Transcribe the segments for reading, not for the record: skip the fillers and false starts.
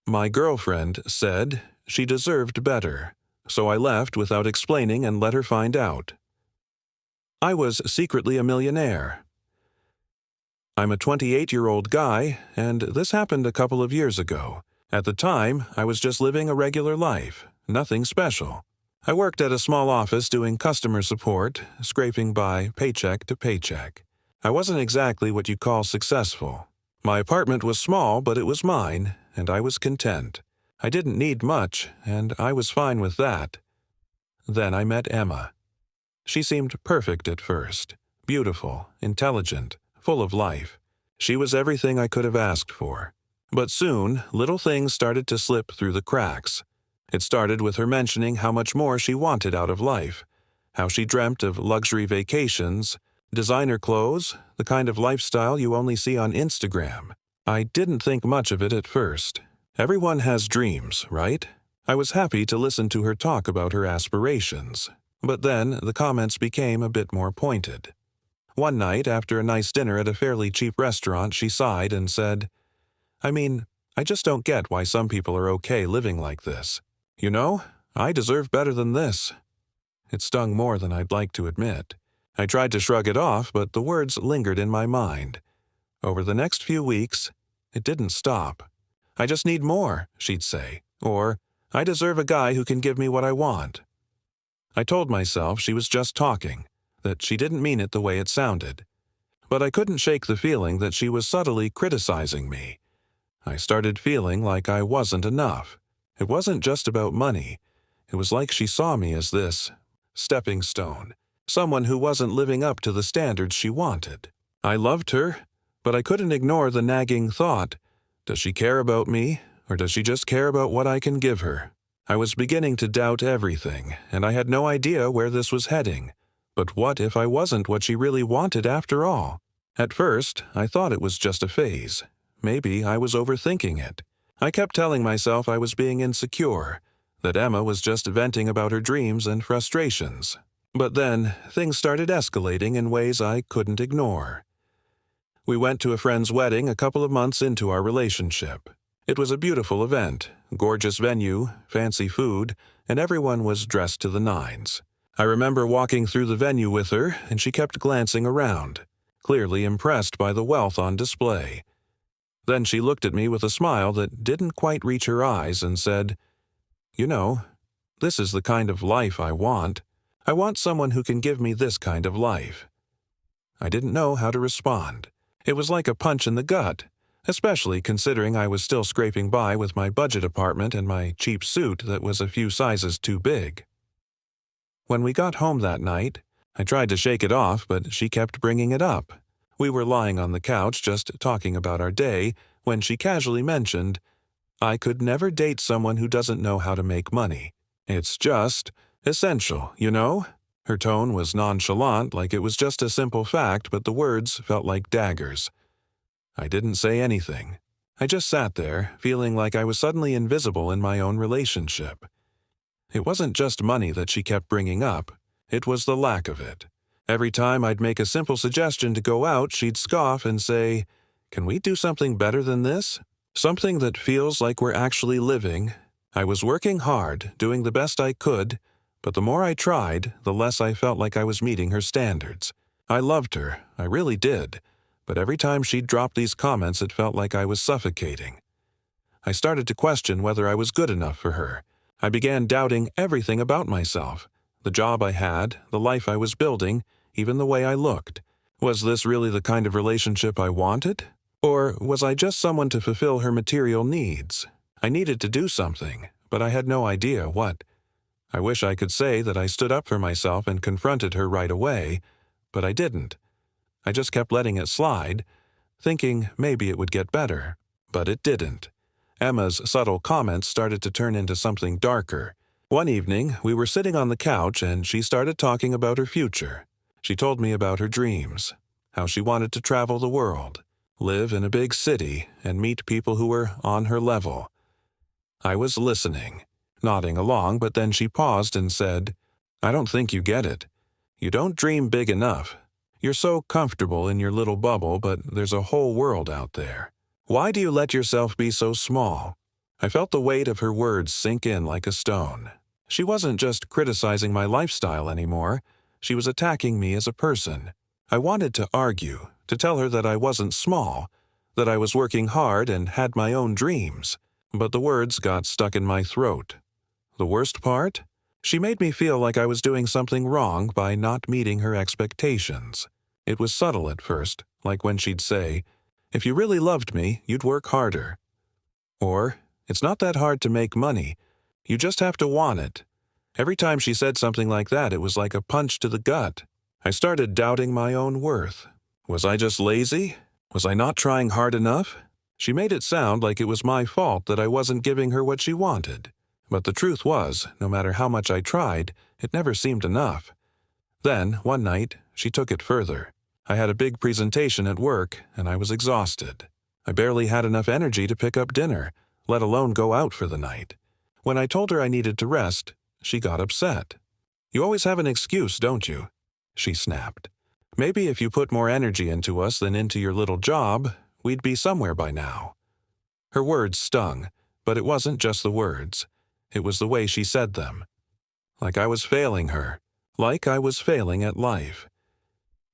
My girlfriend said she deserved better, so I left without explaining and let her find out. I was secretly a millionaire. I'm a 28-year-old guy, and this happened a couple of years ago. At the time, I was just living a regular life, nothing special. I worked at a small office doing customer support, scraping by paycheck to paycheck. I wasn't exactly what you call successful. My apartment was small, but it was mine, and I was content. I didn't need much, and I was fine with that. Then I met Emma. She seemed perfect at first, beautiful, intelligent, full of life. She was everything I could have asked for. But soon, little things started to slip through the cracks. It started with her mentioning how much more she wanted out of life, how she dreamt of luxury vacations, designer clothes, the kind of lifestyle you only see on Instagram. I didn't think much of it at first. Everyone has dreams, right? I was happy to listen to her talk about her aspirations. But then the comments became a bit more pointed. One night, after a nice dinner at a fairly cheap restaurant, she sighed and said, I just don't get why some people are okay living like this. You know, I deserve better than this. It stung more than I'd like to admit. I tried to shrug it off, but the words lingered in my mind. Over the next few weeks, it didn't stop. I just need more, she'd say, or I deserve a guy who can give me what I want. I told myself she was just talking, that she didn't mean it the way it sounded. But I couldn't shake the feeling that she was subtly criticizing me. I started feeling like I wasn't enough. It wasn't just about money. It was like she saw me as this stepping stone, someone who wasn't living up to the standards she wanted. I loved her, but I couldn't ignore the nagging thought, does she care about me, or does she just care about what I can give her? I was beginning to doubt everything, and I had no idea where this was heading. But what if I wasn't what she really wanted after all? At first, I thought it was just a phase. Maybe I was overthinking it. I kept telling myself I was being insecure, that Emma was just venting about her dreams and frustrations. But then, things started escalating in ways I couldn't ignore. We went to a friend's wedding a couple of months into our relationship. It was a beautiful event, gorgeous venue, fancy food, and everyone was dressed to the nines. I remember walking through the venue with her, and she kept glancing around, clearly impressed by the wealth on display. Then she looked at me with a smile that didn't quite reach her eyes and said, "You know, this is the kind of life I want. I want someone who can give me this kind of life." I didn't know how to respond. It was like a punch in the gut, especially considering I was still scraping by with my budget apartment and my cheap suit that was a few sizes too big. When we got home that night, I tried to shake it off, but she kept bringing it up. We were lying on the couch just talking about our day when she casually mentioned, "I could never date someone who doesn't know how to make money. It's just essential, you know?" Her tone was nonchalant, like it was just a simple fact, but the words felt like daggers. I didn't say anything. I just sat there, feeling like I was suddenly invisible in my own relationship. It wasn't just money that she kept bringing up. It was the lack of it. Every time I'd make a simple suggestion to go out, she'd scoff and say, "Can we do something better than this? Something that feels like we're actually living." I was working hard, doing the best I could, but the more I tried, the less I felt like I was meeting her standards. I loved her, I really did, but every time she'd drop these comments it felt like I was suffocating. I started to question whether I was good enough for her. I began doubting everything about myself. The job I had, the life I was building, even the way I looked. Was this really the kind of relationship I wanted? Or was I just someone to fulfill her material needs? I needed to do something, but I had no idea what. I wish I could say that I stood up for myself and confronted her right away, but I didn't. I just kept letting it slide, thinking maybe it would get better. But it didn't. Emma's subtle comments started to turn into something darker. One evening, we were sitting on the couch and she started talking about her future. She told me about her dreams, how she wanted to travel the world, live in a big city, and meet people who were on her level. I was listening, nodding along, but then she paused and said, "I don't think you get it. You don't dream big enough. You're so comfortable in your little bubble, but there's a whole world out there. Why do you let yourself be so small? I felt the weight of her words sink in like a stone. She wasn't just criticizing my lifestyle anymore. She was attacking me as a person. I wanted to argue, to tell her that I wasn't small, that I was working hard and had my own dreams. But the words got stuck in my throat. The worst part? She made me feel like I was doing something wrong by not meeting her expectations. It was subtle at first, like when she'd say, "If you really loved me, you'd work harder." Or, "It's not that hard to make money. You just have to want it." Every time she said something like that, it was like a punch to the gut. I started doubting my own worth. Was I just lazy? Was I not trying hard enough? She made it sound like it was my fault that I wasn't giving her what she wanted. But the truth was, no matter how much I tried, it never seemed enough. Then, one night, she took it further. I had a big presentation at work, and I was exhausted. I barely had enough energy to pick up dinner, let alone go out for the night. When I told her I needed to rest, she got upset. "You always have an excuse, don't you?" she snapped. "Maybe if you put more energy into us than into your little job, we'd be somewhere by now." Her words stung, but it wasn't just the words. It was the way she said them. Like I was failing her. Like I was failing at life.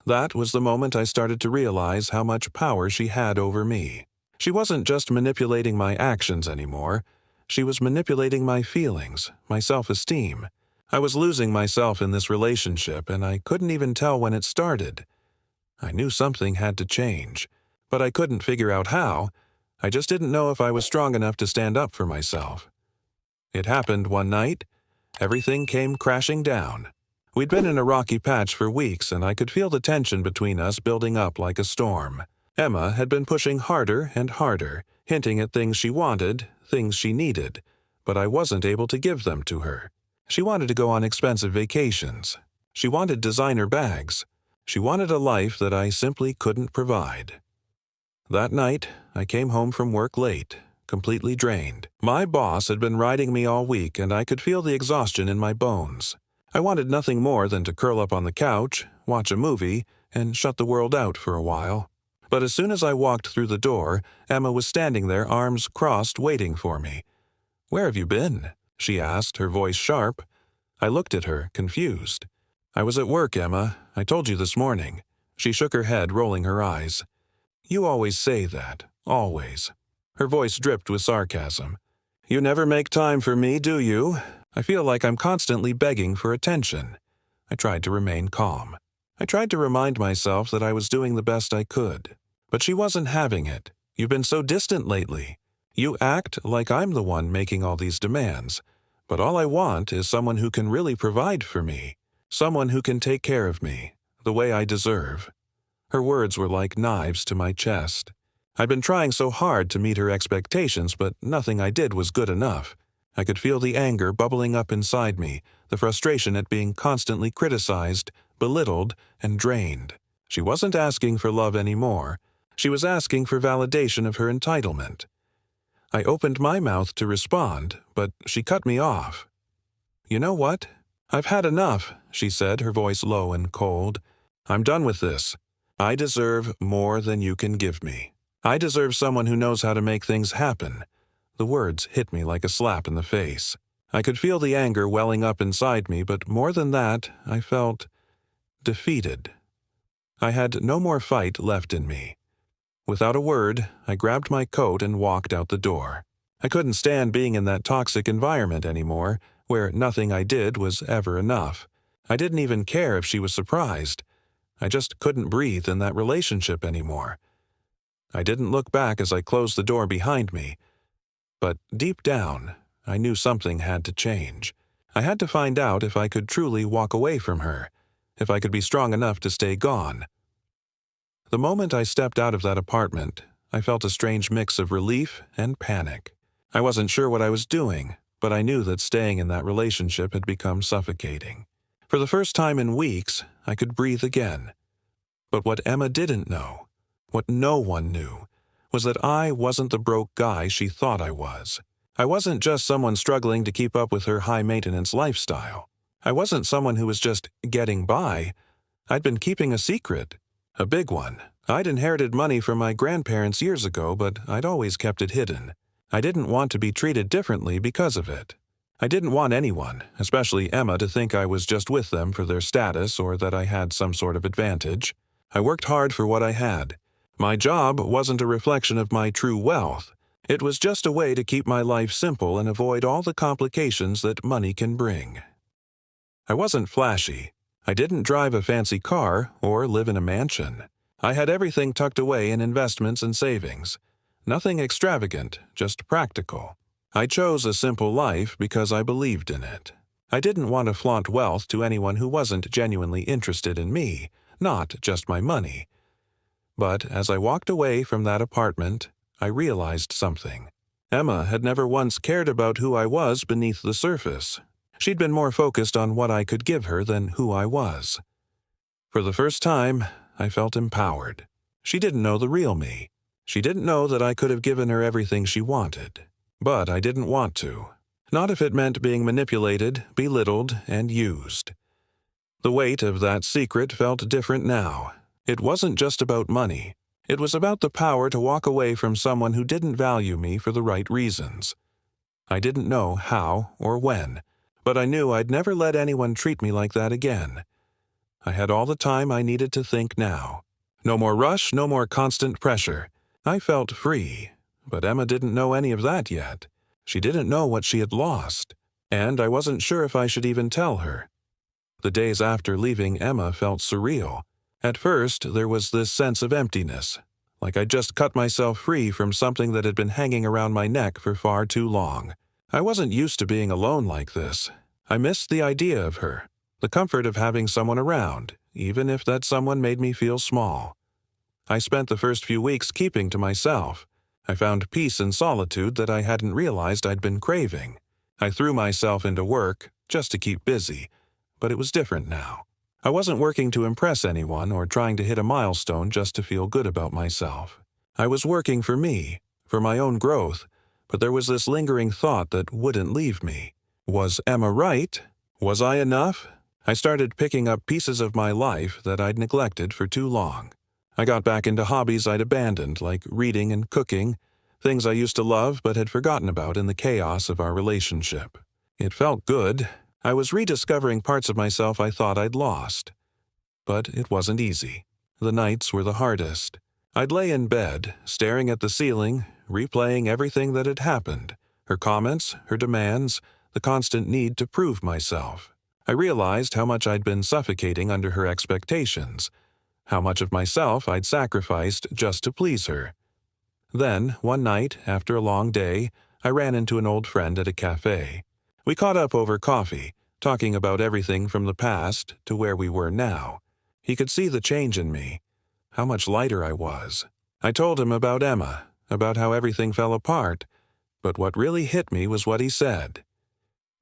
That was the moment I started to realize how much power she had over me. She wasn't just manipulating my actions anymore. She was manipulating my feelings, my self-esteem. I was losing myself in this relationship, and I couldn't even tell when it started. I knew something had to change, but I couldn't figure out how. I just didn't know if I was strong enough to stand up for myself. It happened one night. Everything came crashing down. We'd been in a rocky patch for weeks, and I could feel the tension between us building up like a storm. Emma had been pushing harder and harder, hinting at things she wanted, things she needed, but I wasn't able to give them to her. She wanted to go on expensive vacations. She wanted designer bags. She wanted a life that I simply couldn't provide. That night, I came home from work late, completely drained. My boss had been riding me all week, and I could feel the exhaustion in my bones. I wanted nothing more than to curl up on the couch, watch a movie, and shut the world out for a while. But as soon as I walked through the door, Emma was standing there, arms crossed, waiting for me. "Where have you been?" she asked, her voice sharp. I looked at her, confused. "I was at work, Emma. I told you this morning." She shook her head, rolling her eyes. "You always say that. Always." Her voice dripped with sarcasm. "You never make time for me, do you? I feel like I'm constantly begging for attention." I tried to remain calm. I tried to remind myself that I was doing the best I could. But she wasn't having it. "You've been so distant lately. You act like I'm the one making all these demands. But all I want is someone who can really provide for me. Someone who can take care of me, the way I deserve." Her words were like knives to my chest. I'd been trying so hard to meet her expectations, but nothing I did was good enough. I could feel the anger bubbling up inside me, the frustration at being constantly criticized, belittled, and drained. She wasn't asking for love anymore. She was asking for validation of her entitlement. I opened my mouth to respond, but she cut me off. "You know what? I've had enough," she said, her voice low and cold. "I'm done with this. I deserve more than you can give me. I deserve someone who knows how to make things happen." The words hit me like a slap in the face. I could feel the anger welling up inside me, but more than that, I felt defeated. I had no more fight left in me. Without a word, I grabbed my coat and walked out the door. I couldn't stand being in that toxic environment anymore, where nothing I did was ever enough. I didn't even care if she was surprised. I just couldn't breathe in that relationship anymore. I didn't look back as I closed the door behind me. But deep down, I knew something had to change. I had to find out if I could truly walk away from her, if I could be strong enough to stay gone. The moment I stepped out of that apartment, I felt a strange mix of relief and panic. I wasn't sure what I was doing, but I knew that staying in that relationship had become suffocating. For the first time in weeks, I could breathe again. But what Emma didn't know, what no one knew, was that I wasn't the broke guy she thought I was. I wasn't just someone struggling to keep up with her high-maintenance lifestyle. I wasn't someone who was just getting by. I'd been keeping a secret, a big one. I'd inherited money from my grandparents years ago, but I'd always kept it hidden. I didn't want to be treated differently because of it. I didn't want anyone, especially Emma, to think I was just with them for their status or that I had some sort of advantage. I worked hard for what I had. My job wasn't a reflection of my true wealth. It was just a way to keep my life simple and avoid all the complications that money can bring. I wasn't flashy. I didn't drive a fancy car or live in a mansion. I had everything tucked away in investments and savings. Nothing extravagant, just practical. I chose a simple life because I believed in it. I didn't want to flaunt wealth to anyone who wasn't genuinely interested in me, not just my money. But as I walked away from that apartment, I realized something. Emma had never once cared about who I was beneath the surface. She'd been more focused on what I could give her than who I was. For the first time, I felt empowered. She didn't know the real me. She didn't know that I could have given her everything she wanted. But I didn't want to. Not if it meant being manipulated, belittled, and used. The weight of that secret felt different now. It wasn't just about money. It was about the power to walk away from someone who didn't value me for the right reasons. I didn't know how or when, but I knew I'd never let anyone treat me like that again. I had all the time I needed to think now. No more rush, no more constant pressure. I felt free, but Emma didn't know any of that yet. She didn't know what she had lost, and I wasn't sure if I should even tell her. The days after leaving Emma felt surreal. At first, there was this sense of emptiness, like I'd just cut myself free from something that had been hanging around my neck for far too long. I wasn't used to being alone like this. I missed the idea of her, the comfort of having someone around, even if that someone made me feel small. I spent the first few weeks keeping to myself. I found peace and solitude that I hadn't realized I'd been craving. I threw myself into work just to keep busy, but it was different now. I wasn't working to impress anyone or trying to hit a milestone just to feel good about myself. I was working for me, for my own growth, but there was this lingering thought that wouldn't leave me. Was Emma right? Was I enough? I started picking up pieces of my life that I'd neglected for too long. I got back into hobbies I'd abandoned, like reading and cooking, things I used to love but had forgotten about in the chaos of our relationship. It felt good. I was rediscovering parts of myself I thought I'd lost. But it wasn't easy. The nights were the hardest. I'd lay in bed, staring at the ceiling, replaying everything that had happened, her comments, her demands, the constant need to prove myself. I realized how much I'd been suffocating under her expectations, how much of myself I'd sacrificed just to please her. Then, one night, after a long day, I ran into an old friend at a cafe. We caught up over coffee, talking about everything from the past to where we were now. He could see the change in me, how much lighter I was. I told him about Emma, about how everything fell apart, but what really hit me was what he said.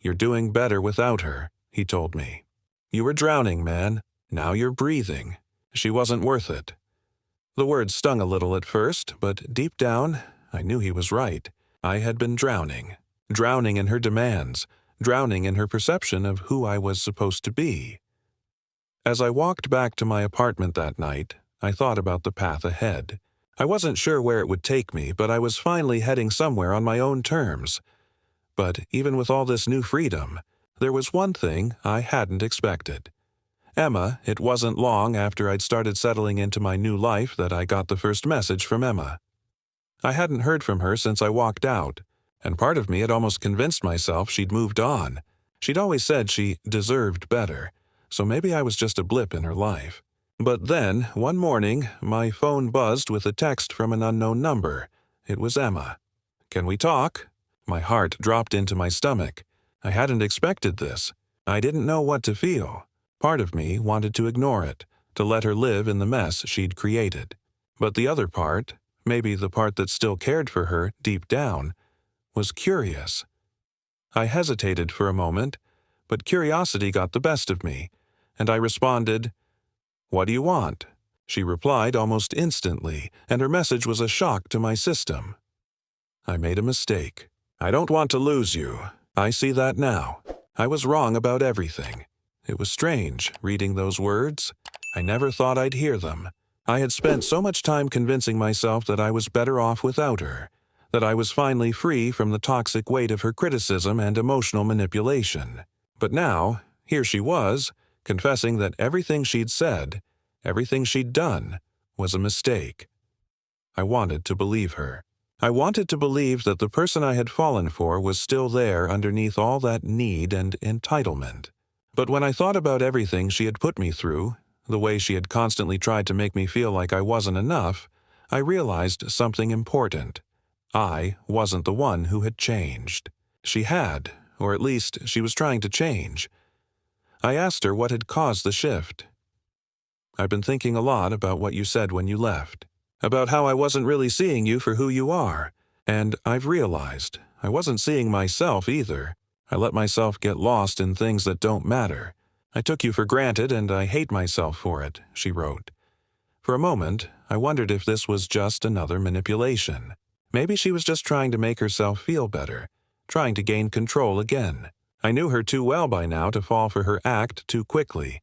"You're doing better without her," he told me. "You were drowning, man. Now you're breathing. She wasn't worth it." The words stung a little at first, but deep down, I knew he was right. I had been drowning in her demands, drowning in her perception of who I was supposed to be. As I walked back to my apartment that night, I thought about the path ahead. I wasn't sure where it would take me, but I was finally heading somewhere on my own terms. But even with all this new freedom, there was one thing I hadn't expected. Emma, it wasn't long after I'd started settling into my new life that I got the first message from Emma. I hadn't heard from her since I walked out, and part of me had almost convinced myself she'd moved on. She'd always said she deserved better, so maybe I was just a blip in her life. But then, one morning, my phone buzzed with a text from an unknown number. It was Emma. "Can we talk?" My heart dropped into my stomach. I hadn't expected this. I didn't know what to feel. Part of me wanted to ignore it, to let her live in the mess she'd created. But the other part, maybe the part that still cared for her deep down, was curious. I hesitated for a moment, but curiosity got the best of me, and I responded, "What do you want?" She replied almost instantly, and her message was a shock to my system. I made a mistake. "I don't want to lose you. I see that now. I was wrong about everything." It was strange, reading those words. I never thought I'd hear them. I had spent so much time convincing myself that I was better off without her, that I was finally free from the toxic weight of her criticism and emotional manipulation. But now, here she was, confessing that everything she'd said, everything she'd done, was a mistake. I wanted to believe her. I wanted to believe that the person I had fallen for was still there underneath all that need and entitlement. But when I thought about everything she had put me through, the way she had constantly tried to make me feel like I wasn't enough, I realized something important. I wasn't the one who had changed. She had, or at least she was trying to change. I asked her what had caused the shift. "I've been thinking a lot about what you said when you left, about how I wasn't really seeing you for who you are, and I've realized I wasn't seeing myself either. I let myself get lost in things that don't matter. I took you for granted and I hate myself for it," she wrote. For a moment, I wondered if this was just another manipulation. Maybe she was just trying to make herself feel better, trying to gain control again. I knew her too well by now to fall for her act too quickly.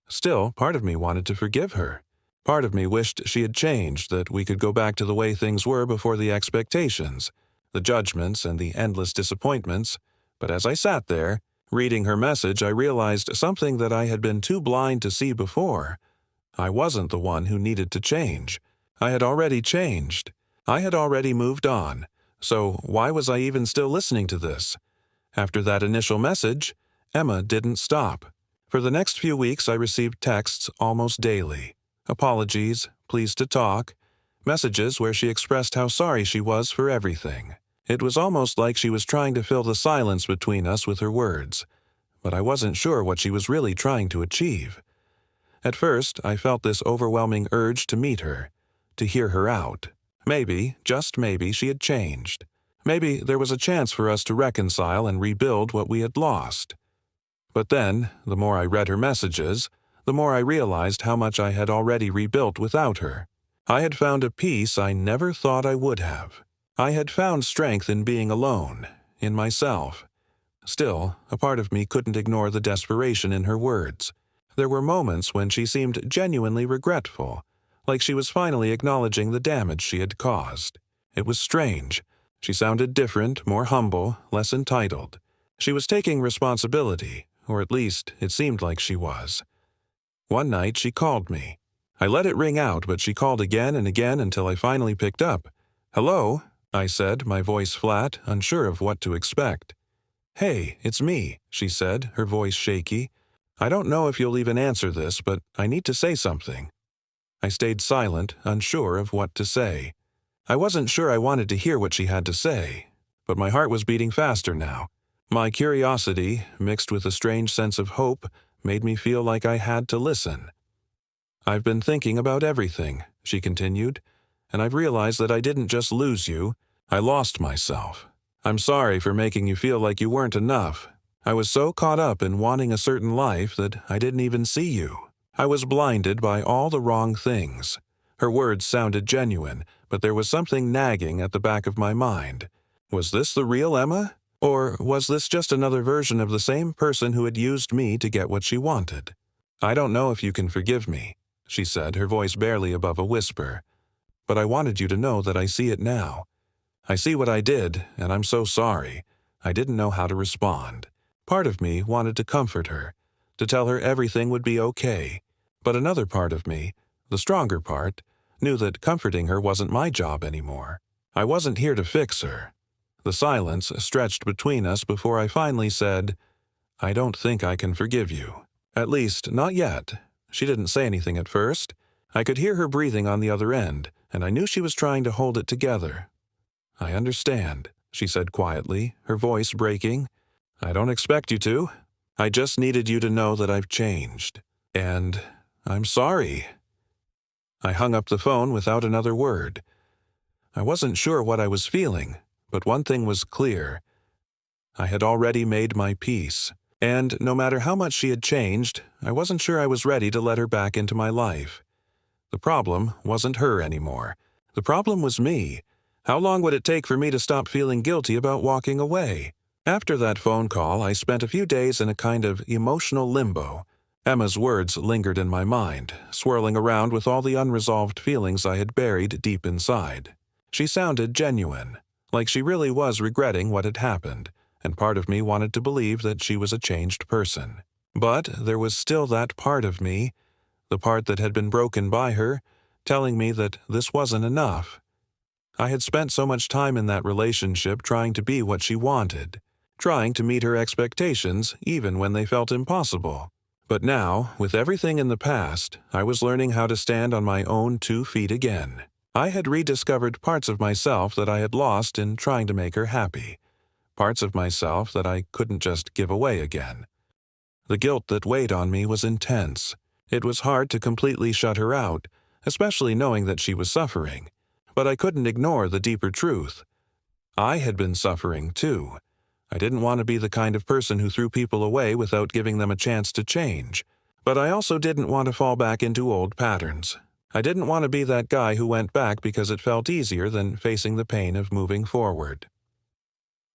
Still, part of me wanted to forgive her. Part of me wished she had changed, that we could go back to the way things were before the expectations, the judgments, and the endless disappointments. But as I sat there, reading her message, I realized something that I had been too blind to see before. I wasn't the one who needed to change. I had already changed. I had already moved on. So why was I even still listening to this? After that initial message, Emma didn't stop. For the next few weeks, I received texts almost daily. Apologies, pleased to talk, messages where she expressed how sorry she was for everything. It was almost like she was trying to fill the silence between us with her words, but I wasn't sure what she was really trying to achieve. At first, I felt this overwhelming urge to meet her, to hear her out. Maybe, just maybe, she had changed. Maybe there was a chance for us to reconcile and rebuild what we had lost. But then, the more I read her messages, the more I realized how much I had already rebuilt without her. I had found a peace I never thought I would have. I had found strength in being alone, in myself. Still, a part of me couldn't ignore the desperation in her words. There were moments when she seemed genuinely regretful, like she was finally acknowledging the damage she had caused. It was strange. She sounded different, more humble, less entitled. She was taking responsibility, or at least it seemed like she was. One night she called me. I let it ring out, but she called again and again until I finally picked up. "Hello?" I said, my voice flat, unsure of what to expect. "Hey, it's me," she said, her voice shaky. "I don't know if you'll even answer this, but I need to say something." I stayed silent, unsure of what to say. I wasn't sure I wanted to hear what she had to say, but my heart was beating faster now. My curiosity, mixed with a strange sense of hope, made me feel like I had to listen. "I've been thinking about everything," she continued, "and I've realized that I didn't just lose you, I lost myself. I'm sorry for making you feel like you weren't enough. I was so caught up in wanting a certain life that I didn't even see you. I was blinded by all the wrong things." Her words sounded genuine, but there was something nagging at the back of my mind. Was this the real Emma? Or was this just another version of the same person who had used me to get what she wanted? "I don't know if you can forgive me," she said, her voice barely above a whisper. "But I wanted you to know that I see it now. I see what I did, and I'm so sorry. I didn't know how to respond." Part of me wanted to comfort her, to tell her everything would be okay. But another part of me, the stronger part, knew that comforting her wasn't my job anymore. I wasn't here to fix her. The silence stretched between us before I finally said, "I don't think I can forgive you. At least, not yet." She didn't say anything at first. I could hear her breathing on the other end, and I knew she was trying to hold it together. "I understand," she said quietly, her voice breaking. "I don't expect you to. I just needed you to know that I've changed. And I'm sorry." I hung up the phone without another word. I wasn't sure what I was feeling, but one thing was clear. I had already made my peace, and no matter how much she had changed, I wasn't sure I was ready to let her back into my life. The problem wasn't her anymore. The problem was me. How long would it take for me to stop feeling guilty about walking away? After that phone call, I spent a few days in a kind of emotional limbo. Emma's words lingered in my mind, swirling around with all the unresolved feelings I had buried deep inside. She sounded genuine. like she really was regretting what had happened, and part of me wanted to believe that she was a changed person. But there was still that part of me, the part that had been broken by her, telling me that this wasn't enough. I had spent so much time in that relationship trying to be what she wanted, trying to meet her expectations even when they felt impossible. But now, with everything in the past, I was learning how to stand on my own 2 feet again. I had rediscovered parts of myself that I had lost in trying to make her happy, parts of myself that I couldn't just give away again. The guilt that weighed on me was intense. It was hard to completely shut her out, especially knowing that she was suffering. But I couldn't ignore the deeper truth. I had been suffering too. I didn't want to be the kind of person who threw people away without giving them a chance to change. But I also didn't want to fall back into old patterns. I didn't want to be that guy who went back because it felt easier than facing the pain of moving forward.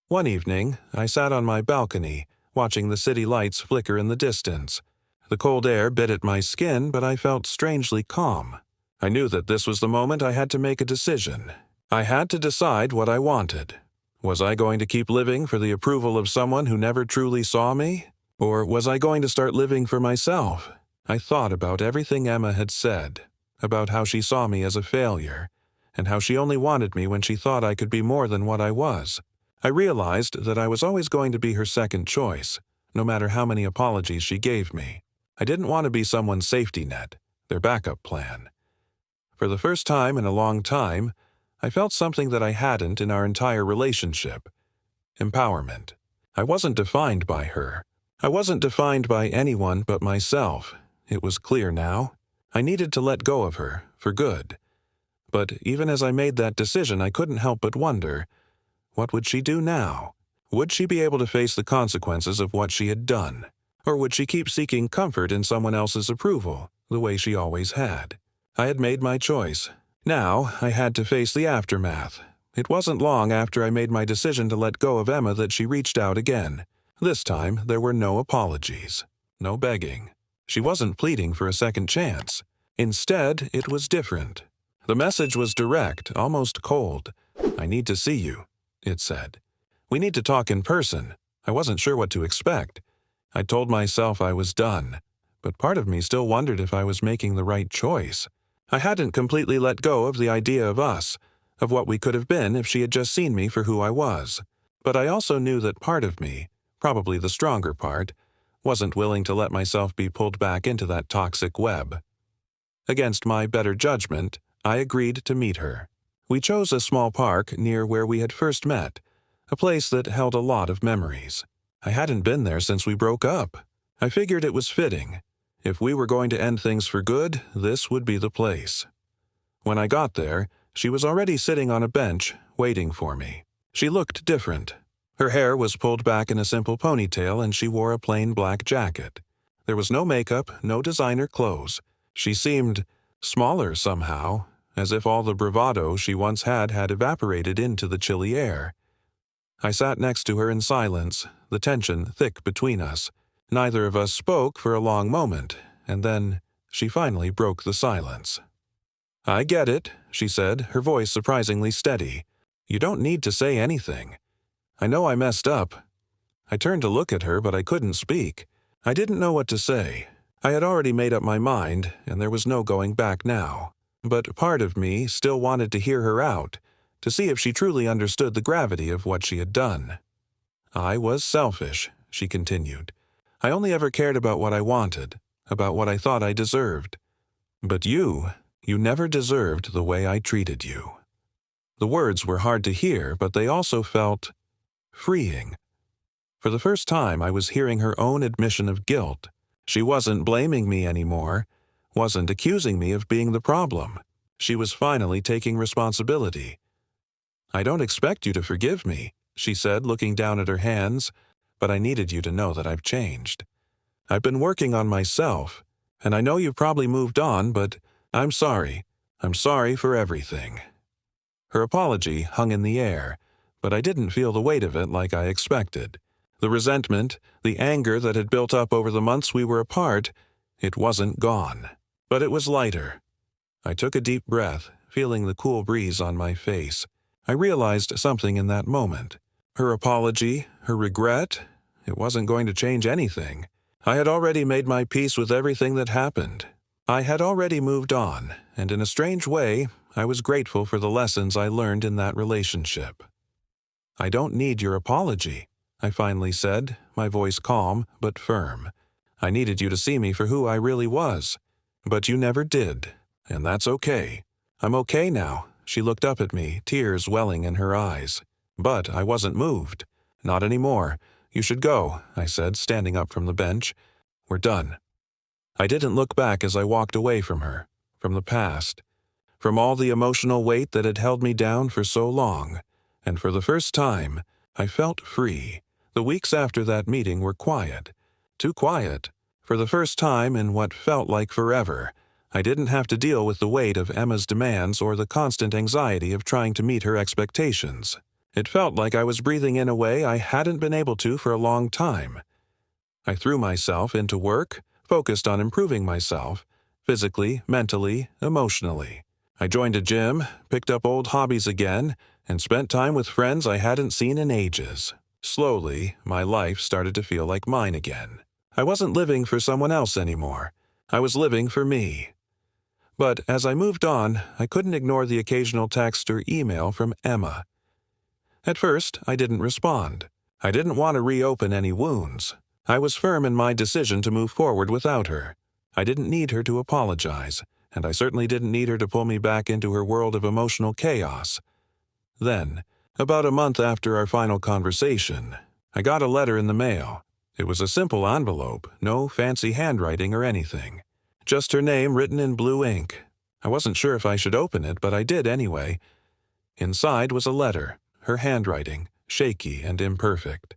One evening, I sat on my balcony, watching the city lights flicker in the distance. The cold air bit at my skin, but I felt strangely calm. I knew that this was the moment I had to make a decision. I had to decide what I wanted. Was I going to keep living for the approval of someone who never truly saw me? Or was I going to start living for myself? I thought about everything Emma had said, about how she saw me as a failure, and how she only wanted me when she thought I could be more than what I was. I realized that I was always going to be her second choice, no matter how many apologies she gave me. I didn't want to be someone's safety net, their backup plan. For the first time in a long time, I felt something that I hadn't in our entire relationship: empowerment. I wasn't defined by her. I wasn't defined by anyone but myself. It was clear now. I needed to let go of her, for good. But even as I made that decision, I couldn't help but wonder, what would she do now? Would she be able to face the consequences of what she had done? Or would she keep seeking comfort in someone else's approval, the way she always had? I had made my choice. Now I had to face the aftermath. It wasn't long after I made my decision to let go of Emma that she reached out again. This time there were no apologies, no begging. She wasn't pleading for a second chance. Instead, it was different. The message was direct, almost cold. "I need to see you," it said. "We need to talk in person." I wasn't sure what to expect. I told myself I was done, but part of me still wondered if I was making the right choice. I hadn't completely let go of the idea of us, of what we could have been if she had just seen me for who I was. But I also knew that part of me, probably the stronger part, wasn't willing to let myself be pulled back into that toxic web. Against my better judgment, I agreed to meet her. We chose a small park near where we had first met, a place that held a lot of memories. I hadn't been there since we broke up. I figured it was fitting. If we were going to end things for good, this would be the place. When I got there, she was already sitting on a bench, waiting for me. She looked different. Her hair was pulled back in a simple ponytail and she wore a plain black jacket. There was no makeup, no designer clothes. She seemed smaller somehow, as if all the bravado she once had evaporated into the chilly air. I sat next to her in silence, the tension thick between us. Neither of us spoke for a long moment, and then she finally broke the silence. "I get it," she said, her voice surprisingly steady. "You don't need to say anything. I know I messed up." I turned to look at her, but I couldn't speak. I didn't know what to say. I had already made up my mind, and there was no going back now. But part of me still wanted to hear her out, to see if she truly understood the gravity of what she had done. "I was selfish," she continued. "I only ever cared about what I wanted, about what I thought I deserved. But you never deserved the way I treated you." The words were hard to hear, but they also felt freeing. For the first time, I was hearing her own admission of guilt. She wasn't blaming me anymore, wasn't accusing me of being the problem. She was finally taking responsibility. "I don't expect you to forgive me," she said, looking down at her hands, "but I needed you to know that I've changed. I've been working on myself, and I know you've probably moved on, but I'm sorry. I'm sorry for everything." Her apology hung in the air, but I didn't feel the weight of it like I expected. The resentment, the anger that had built up over the months we were apart, it wasn't gone. But it was lighter. I took a deep breath, feeling the cool breeze on my face. I realized something in that moment. Her apology, her regret, it wasn't going to change anything. I had already made my peace with everything that happened. I had already moved on, and in a strange way, I was grateful for the lessons I learned in that relationship. "I don't need your apology," I finally said, my voice calm but firm. "I needed you to see me for who I really was. But you never did, and that's okay. I'm okay now." She looked up at me, tears welling in her eyes. But I wasn't moved. "Not anymore. You should go," I said, standing up from the bench. "We're done." I didn't look back as I walked away from her, from the past, from all the emotional weight that had held me down for so long, and for the first time, I felt free. The weeks after that meeting were quiet. Too quiet. For the first time in what felt like forever, I didn't have to deal with the weight of Emma's demands or the constant anxiety of trying to meet her expectations. It felt like I was breathing in a way I hadn't been able to for a long time. I threw myself into work, focused on improving myself, physically, mentally, emotionally. I joined a gym, picked up old hobbies again, and spent time with friends I hadn't seen in ages. Slowly, my life started to feel like mine again. I wasn't living for someone else anymore. I was living for me. But as I moved on, I couldn't ignore the occasional text or email from Emma. At first, I didn't respond. I didn't want to reopen any wounds. I was firm in my decision to move forward without her. I didn't need her to apologize, and I certainly didn't need her to pull me back into her world of emotional chaos. Then, about a month after our final conversation, I got a letter in the mail. It was a simple envelope, no fancy handwriting or anything. Just her name written in blue ink. I wasn't sure if I should open it, but I did anyway. Inside was a letter, her handwriting, shaky and imperfect.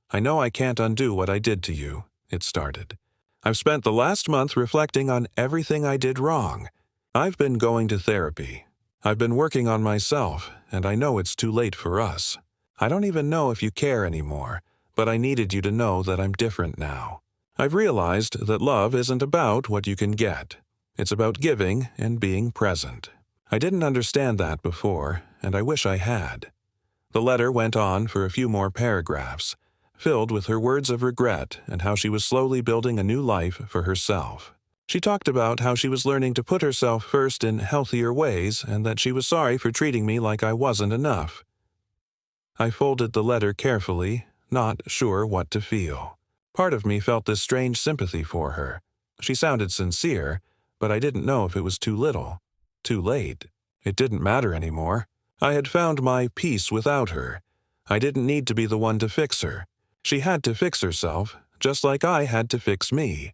"I know I can't undo what I did to you," it started. "I've spent the last month reflecting on everything I did wrong. I've been going to therapy. I've been working on myself, and I know it's too late for us. I don't even know if you care anymore, but I needed you to know that I'm different now. I've realized that love isn't about what you can get. It's about giving and being present. I didn't understand that before, and I wish I had." The letter went on for a few more paragraphs, filled with her words of regret and how she was slowly building a new life for herself. She talked about how she was learning to put herself first in healthier ways and that she was sorry for treating me like I wasn't enough. I folded the letter carefully, not sure what to feel. Part of me felt this strange sympathy for her. She sounded sincere, but I didn't know if it was too little, too late. It didn't matter anymore. I had found my peace without her. I didn't need to be the one to fix her. She had to fix herself, just like I had to fix me.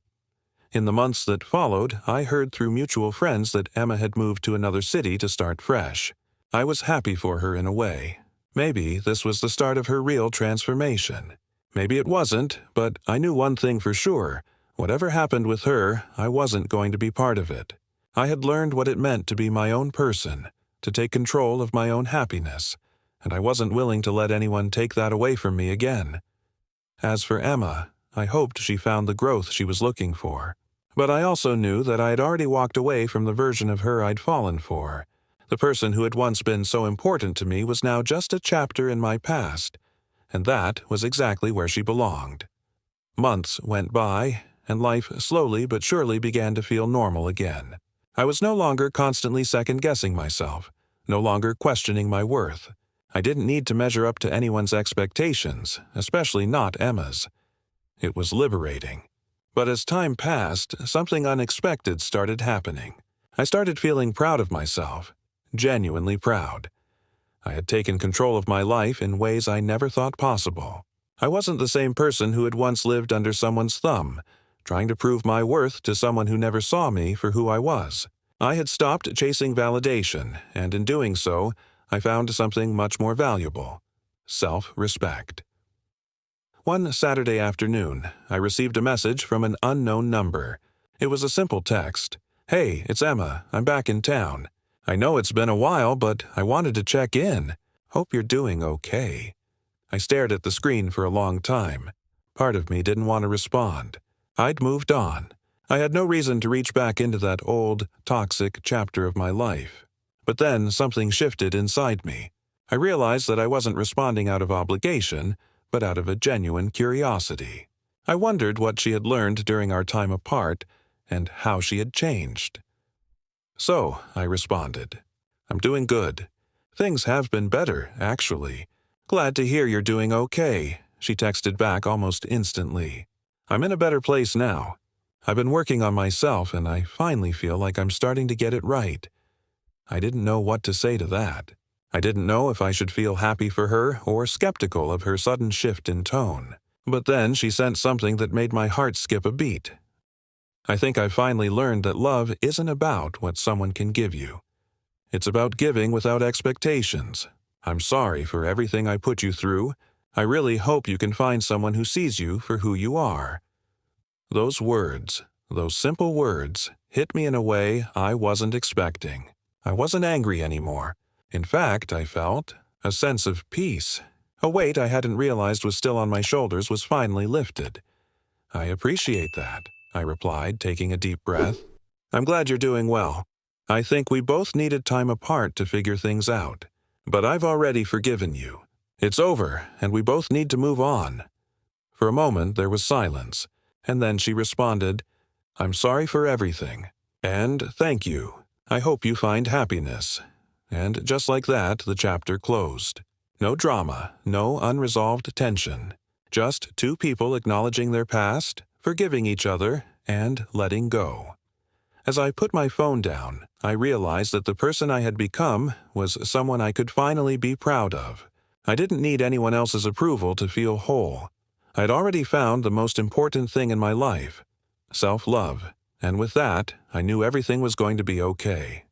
In the months that followed, I heard through mutual friends that Emma had moved to another city to start fresh. I was happy for her in a way. Maybe this was the start of her real transformation. Maybe it wasn't, but I knew one thing for sure. Whatever happened with her, I wasn't going to be part of it. I had learned what it meant to be my own person, to take control of my own happiness, and I wasn't willing to let anyone take that away from me again. As for Emma, I hoped she found the growth she was looking for. But I also knew that I had already walked away from the version of her I'd fallen for. The person who had once been so important to me was now just a chapter in my past, and that was exactly where she belonged. Months went by, and life slowly but surely began to feel normal again. I was no longer constantly second-guessing myself, no longer questioning my worth. I didn't need to measure up to anyone's expectations, especially not Emma's. It was liberating. But as time passed, something unexpected started happening. I started feeling proud of myself, genuinely proud. I had taken control of my life in ways I never thought possible. I wasn't the same person who had once lived under someone's thumb, trying to prove my worth to someone who never saw me for who I was. I had stopped chasing validation, and in doing so, I found something much more valuable: self-respect. One Saturday afternoon, I received a message from an unknown number. It was a simple text. "Hey, it's Emma. I'm back in town. I know it's been a while, but I wanted to check in. Hope you're doing okay." I stared at the screen for a long time. Part of me didn't want to respond. I'd moved on. I had no reason to reach back into that old, toxic chapter of my life. But then something shifted inside me. I realized that I wasn't responding out of obligation, but out of a genuine curiosity. I wondered what she had learned during our time apart and how she had changed. "So," I responded, "I'm doing good. Things have been better, actually. Glad to hear you're doing okay," she texted back almost instantly. "I'm in a better place now. I've been working on myself and I finally feel like I'm starting to get it right." I didn't know what to say to that. I didn't know if I should feel happy for her or skeptical of her sudden shift in tone. But then she sent something that made my heart skip a beat. "I think I finally learned that love isn't about what someone can give you. It's about giving without expectations. I'm sorry for everything I put you through. I really hope you can find someone who sees you for who you are." Those words, those simple words, hit me in a way I wasn't expecting. I wasn't angry anymore. In fact, I felt a sense of peace. A weight I hadn't realized was still on my shoulders was finally lifted. "I appreciate that," I replied, taking a deep breath. "I'm glad you're doing well. I think we both needed time apart to figure things out. But I've already forgiven you. It's over, and we both need to move on." For a moment there was silence, and then she responded, "I'm sorry for everything. And thank you. I hope you find happiness." And just like that, the chapter closed. No drama, no unresolved tension. Just two people acknowledging their past, forgiving each other, and letting go. As I put my phone down, I realized that the person I had become was someone I could finally be proud of. I didn't need anyone else's approval to feel whole. I'd already found the most important thing in my life, self-love, and with that, I knew everything was going to be okay.